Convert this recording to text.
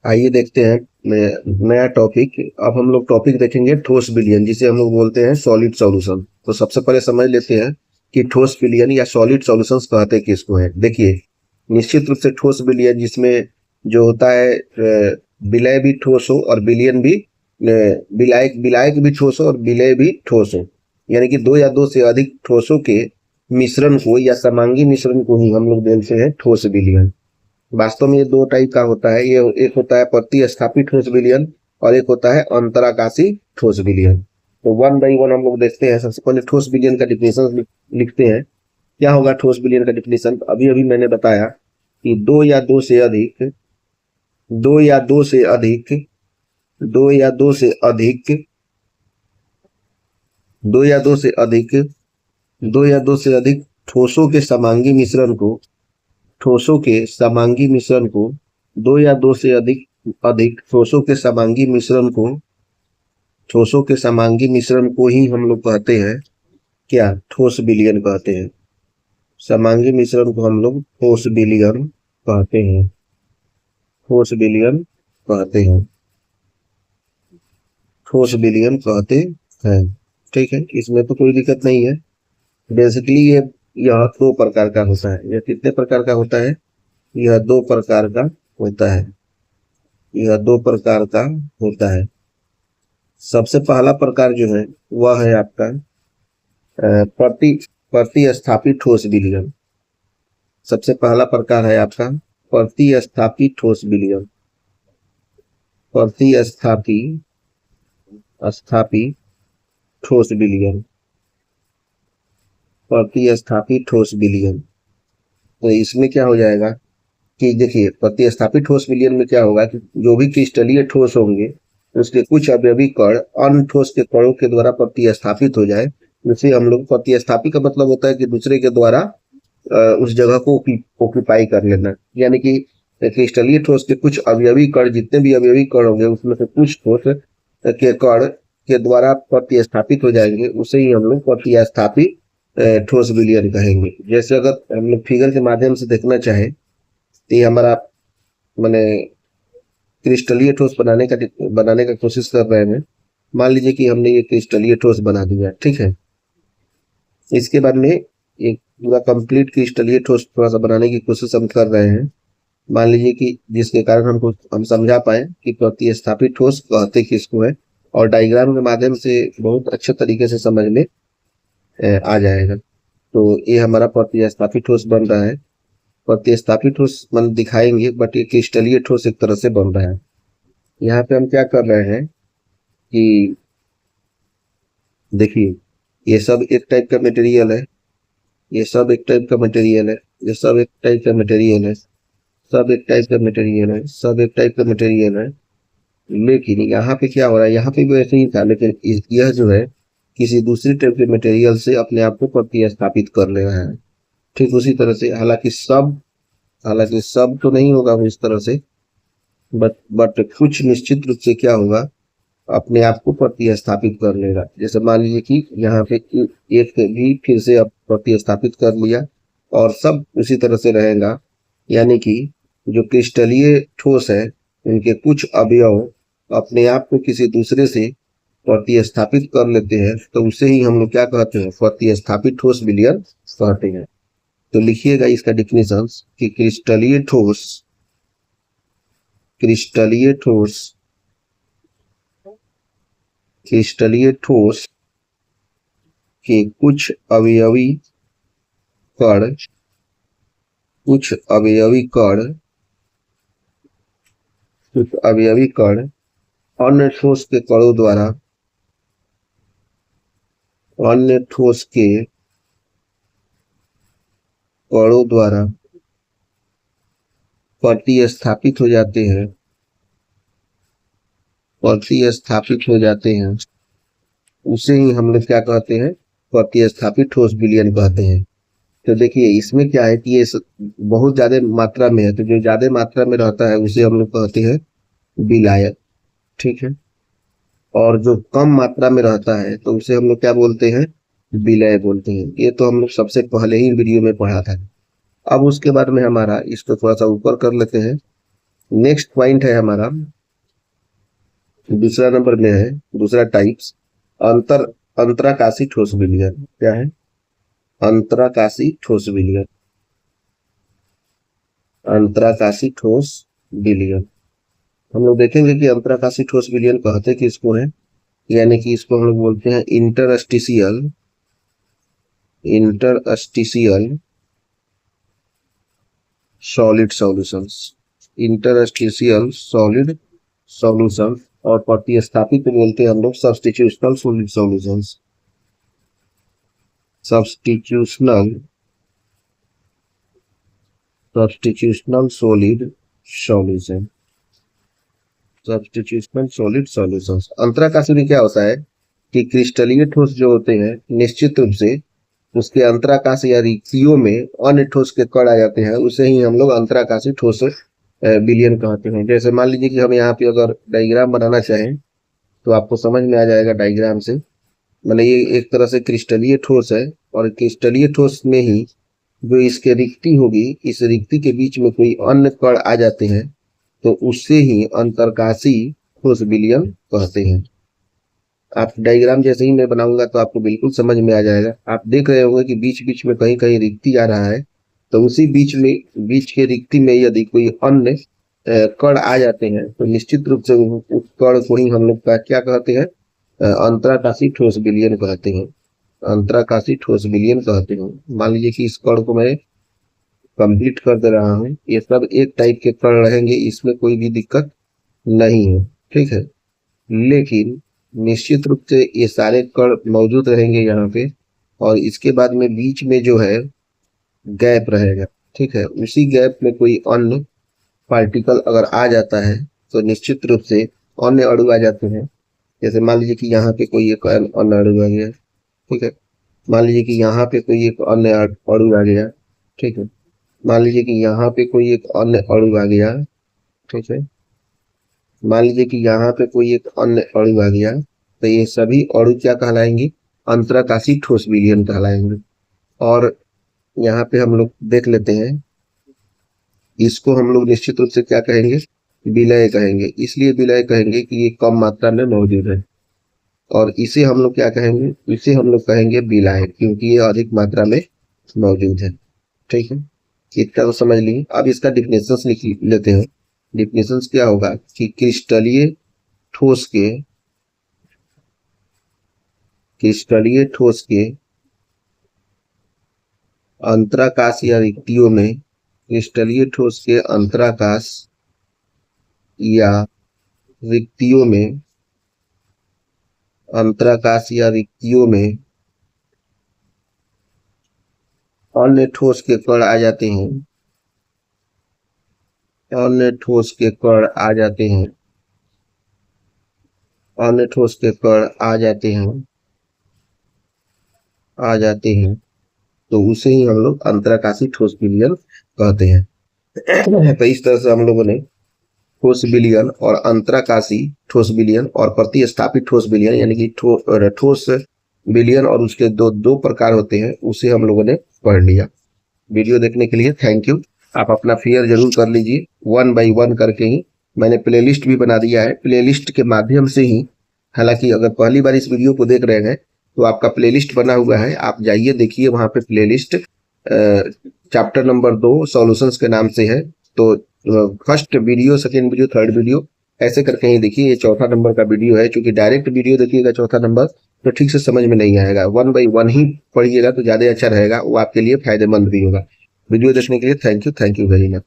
आइए देखते हैं नया टॉपिक। अब हम लोग टॉपिक देखेंगे ठोस विलयन, जिसे हम लोग बोलते हैं सॉलिड सॉल्यूशन। तो सबसे पहले समझ लेते हैं कि ठोस विलयन या सॉलिड सॉल्यूशंस कहते किसको है। देखिए, निश्चित रूप से ठोस विलयन जिसमें जो होता है विलय भी ठोस हो और विलयन भी विलायक विलायक भी ठोस हो और विलय भी ठोस हो, यानी कि दो या दो से अधिक ठोसों के मिश्रण को या समांगी मिश्रण को ही हम लोग बोलते हैं ठोस विलयन। वास्तव में ये दो टाइप का होता है। ये एक होता है प्रतिस्थापित ठोस विलयन और एक होता है अंतराकाशी ठोस विलयन। तो वन बाई वन हम लोग देखते हैं। सबसे पहले ठोस विलयन का डिफिनेशन लिखते हैं। क्या होगा ठोस विलयन का डिफिनेशन? अभी अभी मैंने बताया कि दो या दो से अधिक दो या दो से अधिक दो या दो से अधिक दो या दो से अधिक दो या दो से अधिक ठोसों के समांगी मिश्रण को ठोसों के समांगी मिश्रण को दो या दो से अधिक अधिक ठोसों के समांगी मिश्रण को ठोसों के समांगी मिश्रण को ही हम लोग कहते हैं क्या? ठोस विलयन कहते हैं। समांगी मिश्रण को हम लोग ठोस विलयन कहते हैं। ठोस विलयन कहते हैं। ठोस विलयन कहते हैं। ठीक है, इसमें तो कोई दिक्कत नहीं है। बेसिकली यह दो प्रकार का होता है। यह कितने प्रकार का होता है? यह दो प्रकार का होता है। यह दो प्रकार का होता है। सबसे पहला प्रकार जो है वह है आपका प्रतिस्थापित ठोस विलयन। सबसे पहला प्रकार है आपका प्रतिस्थापित ठोस विलयन। प्रतिस्थापित ठोस विलयन। प्रतिस्थापित ठोस विलयन। तो इसमें क्या हो जाएगा कि देखिए, प्रतिस्थापित ठोस विलयन में क्या होगा कि जो भी क्रिस्टलीय ठोस होंगे उसके कुछ अवयवी कण अन्य ठोस के कणों के द्वारा प्रतिस्थापित हो जाए। उसे हम लोग प्रतिस्थापित का मतलब होता है कि दूसरे के द्वारा उस जगह को ऑक्यूपाई कर लेना। यानी कि क्रिस्टलीय ठोस के कुछ अवयवी कण, जितने भी अवयवी कण होंगे उसमें से कुछ ठोस के कण के द्वारा प्रतिस्थापित हो जाएंगे, उसे ही हम लोग प्रतिस्थापित ठोस विलयन कहेंगे। जैसे अगर हम लोग फिगर के माध्यम से देखना चाहें तो ये हमारा मैंने क्रिस्टलीय ठोस बनाने का कोशिश कर रहे हैं। मान लीजिए कि हमने ये क्रिस्टलीय ठोस बना दिया, ठीक है। इसके बाद में एक पूरा कंप्लीट क्रिस्टलीय ठोस थोड़ा सा बनाने की कोशिश हम कर रहे हैं। मान लीजिए कि जिसके कारण हम समझा पाए कि प्रतिस्थापित ठोस कहते किसको है, और डायग्राम के माध्यम से बहुत अच्छे तरीके से समझ में आ जाएगा। तो ये हमारा प्रतिस्थापित ठोस बन रहा है। प्रतिस्थापित ठोस मतलब दिखाएंगे, बट ये क्रिस्टलीय ठोस एक तरह से बन रहा है। यहाँ पे हम क्या कर रहे हैं कि देखिए, ये सब एक टाइप का मटेरियल है, ये सब एक टाइप का मटेरियल है, ये सब एक टाइप का मटेरियल है, सब एक टाइप का मटेरियल है, सब एक टाइप का मटेरियल है। लेकिन यहाँ पे क्या हो रहा है, यहाँ पे भी ऐसे ही था, लेकिन यह जो है किसी दूसरी टाइप के मटेरियल से अपने आप को प्रतिस्थापित कर ले रहा है। ठीक उसी तरह से, हालांकि सब तो नहीं होगा इस तरह से, बट कुछ निश्चित रूप से क्या होगा, अपने आप को प्रतिस्थापित कर लेगा। जैसे मान लीजिए कि यहाँ पे एक भी फिर से अब प्रतिस्थापित कर लिया और सब उसी तरह से रहेगा। यानी कि जो क्रिस्टलीय ठोस है उनके कुछ अवयव अपने आप को किसी दूसरे से प्रतिस्थापित कर लेते हैं, तो उसे ही हम लोग क्या कहते हैं? प्रतिस्थापित ठोस विलयन कहते हैं। तो लिखिएगा इसका डिफिनेशन कि क्रिस्टलीय ठोस के कुछ अवयवी कण कुछ अवयवी कण अन्य ठोस के कणों द्वारा प्रतिस्थापित हो जाते हैं। उसे ही हम लोग क्या कहते हैं? प्रतिस्थापित ठोस विलयन कहते हैं। तो देखिए, इसमें क्या है कि ये बहुत ज्यादा मात्रा में है, तो जो ज्यादा मात्रा में रहता है उसे हम लोग कहते हैं विलायक, ठीक है। और जो कम मात्रा में रहता है तो उसे हम लोग क्या बोलते हैं? विलय बोलते हैं। ये तो हम लोग सबसे पहले ही वीडियो में पढ़ा था। अब उसके बाद में हमारा इसको थोड़ा सा ऊपर कर लेते हैं। नेक्स्ट पॉइंट है हमारा, दूसरा नंबर में है, दूसरा टाइप्स, अंतर अंतराकाशी ठोस विलयन। क्या है? अंतराकाशी ठोस विलयन। अंतराकाशी ठोस विलयन हम लोग देखेंगे कि अंतराकाशी ठोस विलयन कहते किसको है, यानी कि इसको हम लोग बोलते हैं interstitial solid solutions. Interstitial solid solutions और प्रतिस्थापित बोलते हैं हम लोग substitutional solid solutions. Substitutional solid solution. Substitutional solid solutions. अंतराकाशी में क्या होता है कि क्रिस्टलीय ठोस जो होते हैं निश्चित रूप से उसके अंतराकाश या रिक्तियों में अन्य ठोस के कण आ जाते हैं, उसे ही हम लोग अंतराकाशी ठोस विलयन कहते हैं। जैसे मान लीजिए कि हम यहाँ पे अगर डायग्राम बनाना चाहें तो आपको समझ में आ जाएगा डायग्राम से। मतलब ये एक तरह से क्रिस्टलीय ठोस है और क्रिस्टलीय ठोस में ही जो इसके रिक्ति होगी, इस रिक्ति के बीच में कोई अन्य कण आ जाते हैं तो उससे ही अंतरकाशी ठोस विलयन कहते हैं। आप डायग्राम जैसे ही मैं बनाऊंगा तो आपको बिल्कुल समझ में आ जाएगा। आप देख रहे होंगे कि बीच बीच में कहीं कहीं रिक्ति आ रहा है, तो उसी बीच के रिक्ति में यदि कोई अन्य कण आ जाते हैं तो निश्चित रूप से उस कण को ही हम लोग का क्या कहते हैं, अंतराकाशी ठोस विलयन कहते हैं। अंतराकाशी ठोस विलयन कहते हैं। मान लीजिए कि इस कण को मैं कंप्लीट कर दे रहा हूँ, ये सब एक टाइप के कण रहेंगे, इसमें कोई भी दिक्कत नहीं है, ठीक है। लेकिन निश्चित रूप से ये सारे कण मौजूद रहेंगे यहाँ पे, और इसके बाद में बीच में जो है गैप रहेगा, ठीक है। उसी गैप में कोई अन्य पार्टिकल अगर आ जाता है तो निश्चित रूप से अन्य अणु आ जाते हैं। जैसे मान लीजिए कि यहाँ पे कोई एक अन्य अणु आ गया, ठीक है। मान लीजिए कि यहाँ पे कोई एक अन्य अणु आ गया, ठीक है। मान लीजिए कि यहाँ पे कोई एक अन्य अणु आ गया, ठीक है। मान लीजिए कि यहाँ पे कोई एक अन्य अणु आ गया, तो ये सभी अणु क्या कहलाएंगे, अंतराकाशी ठोस विलयन कहलाएंगे। और यहाँ पे हम लोग देख लेते हैं, इसको हम लोग निश्चित रूप से क्या कहेंगे, विलय कहेंगे। इसलिए विलय कहेंगे कि ये कम मात्रा में मौजूद है, और इसे हम लोग क्या कहेंगे, इसे हम लोग कहेंगे विलय, क्योंकि ये अधिक मात्रा में मौजूद है, ठीक है। इतना तो समझ लिए। अब इसका डिफिनेशंस लिख लेते हैं। डिफिनेशंस क्या होगा कि क्रिस्टलीय ठोस के अंतराकाश या रिक्तियों में, क्रिस्टलीय ठोस के अंतराकाश या रिक्तियों में, अंतराकाश या रिक्तियों में अन्य ठोस के कण आ जाते हैं, अन्य ठोस के कण आ जाते हैं, अन्य ठोस के कण आ जाते हैं, आ जाते हैं, तो उसे ही हम लोग अंतराकाशी ठोस विलयन कहते हैं। तो इस तरह से हम लोगों ने ठोस विलयन और अंतराकाशी ठोस विलयन और प्रतिस्थापित ठोस विलयन, यानी कि ठोस विलयन और उसके दो प्रकार होते हैं, उसे हम लोगों ने पढ़ लिया। वीडियो देखने के लिए थैंक यू। आप अपना फेयर जरूर कर लीजिए, 1 बाय 1 करके ही। मैंने प्लेलिस्ट भी बना दिया है, प्लेलिस्ट के माध्यम से ही, हालांकि अगर पहली बार इस वीडियो को देख रहे हैं तो आपका प्लेलिस्ट बना हुआ है, आप जाइए देखिए, वहां पे प्लेलिस्ट चैप्टर नंबर 2 सॉल्यूशंस के नाम से है। तो first video, second video, third video ऐसे करके ही देखिए। ये चौथा नंबर का वीडियो है, क्योंकि डायरेक्ट वीडियो देखिएगा चौथा नंबर तो ठीक से समझ में नहीं आएगा। 1 बाय 1 ही पढ़िएगा तो ज्यादा अच्छा रहेगा, वो आपके लिए फायदेमंद भी होगा। वीडियो देखने के लिए थैंक यू वेरी मच।